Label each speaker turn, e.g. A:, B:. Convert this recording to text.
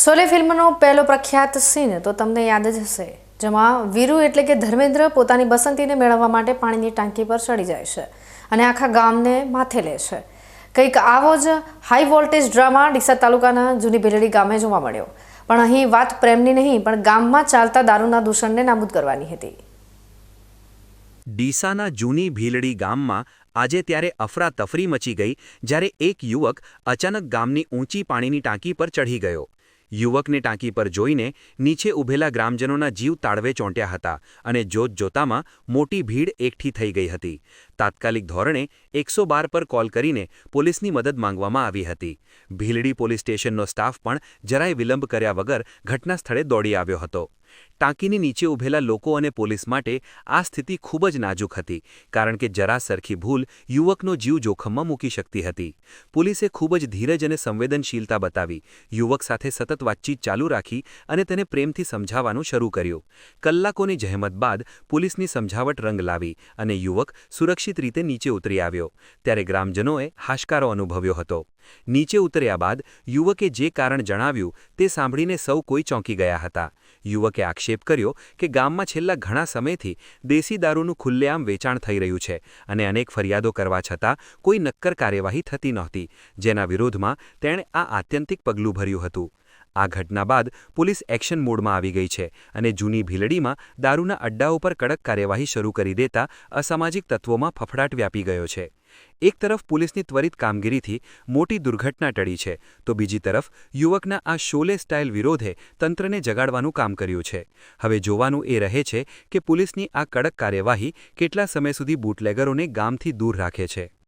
A: શોલે ફિલ્મનો પહેલો પ્રખ્યાત સીન તો તમને યાદ જ હશે, જેમાં વીરુ એટલે કે ધર્મેન્દ્ર પોતાની બસંતીને મેળવવા માટે પાણીની ટાંકી પર ચડી જાય છે અને આખા ગામને માથે લે છે. કંઈક આવો જ હાઈ વોલ્ટેજ ડ્રામા ડીસા તાલુકાના જૂની ભીલડી ગામે જોવા મળ્યો. પણ અહીં વાત પ્રેમની નહીં, પણ ગામમાં ચાલતા દારૂના દૂષણને નાબૂદ કરવાની હતી.
B: ડીસાના જૂની ભીલડી ગામમાં આજે ત્યારે અફરાતફરી મચી ગઈ જ્યારે એક યુવક અચાનક ગામની ઊંચી પાણીની ટાંકી પર ચઢી ગયો. યુવકને ટાંકી પર જોઈને નીચે ઊભેલા ગ્રામજનોના જીવ તાળવે ચોંટ્યા હતા અને જોતજોતામાં મોટી ભીડ એકઠી થઈ ગઈ હતી. તાત્કાલિક ધોરણે 112 પર કોલ કરીને પોલીસની મદદ માંગવામાં આવી હતી. ભીલડી પોલીસ સ્ટેશનનો સ્ટાફ પણ જરાય વિલંબ કર્યા વગર ઘટના સ્થળે દોડી આવ્યો હતો. ટાંકીની નીચે ઊભેલા લોકો અને પોલીસ માટે આ સ્થિતિ ખૂબ જ નાજુક હતી, કારણ કે જરા સરખી ભૂલ યુવકનો જીવ જોખમમાં મૂકી શકતી હતી. પોલીસે ખૂબ જ ધીરજ અને સંવેદનશીલતા બતાવી યુવક સાથે સતત વાતચીત ચાલુ રાખી અને તેને પ્રેમથી સમજાવવાનું શરૂ કર્યું. કલાકોની જહેમત બાદ પોલીસની સમજાવટ રંગ લાવી અને યુવક સુરક્ષિત રીતે નીચે ઉતરી આવ્યો. ત્યારે ગ્રામજનોએ હાશકારો અનુભવ્યો હતો. નીચે ઉતર્યા બાદ યુવકે જે કારણ જણાવ્યું તે સાંભળીને સૌ કોઈ ચોંકી ગયા હતા. યુવકે આક્ષેપ કર્યો કે ગામમાં છેલ્લા ઘણા સમયથી દેશી દારૂનું ખુલ્લેઆમ વેચાણ થઈ રહ્યું છે અને અનેક ફરિયાદો કરવા છતાં કોઈ નક્કર કાર્યવાહી થતી નહોતી, જેના વિરોધમાં તેણે આ આત્યંતિક પગલું ભર્યું હતું. આ ઘટના બાદ પોલીસ એક્શન મોડમાં આવી ગઈ છે અને જૂની ભીલડીમાં દારૂના અડ્ડાઓ પર કડક કાર્યવાહી શરૂ કરી દેતા અસામાજિક તત્વોમાં ફફડાટ વ્યાપી ગયો છે. એક તરફ પોલીસની ત્વરિત કામગીરીથી મોટી દુર્ઘટના ટળી છે, તો બીજી તરફ યુવકના આ શોલે સ્ટાઇલ વિરોધે તંત્રને જગાડવાનું કામ કર્યું છે. હવે જોવાનું એ રહે છે કે પોલીસની આ કડક કાર્યવાહી કેટલા સમય સુધી બુટલેગરોને ગામથી દૂર રાખે છે.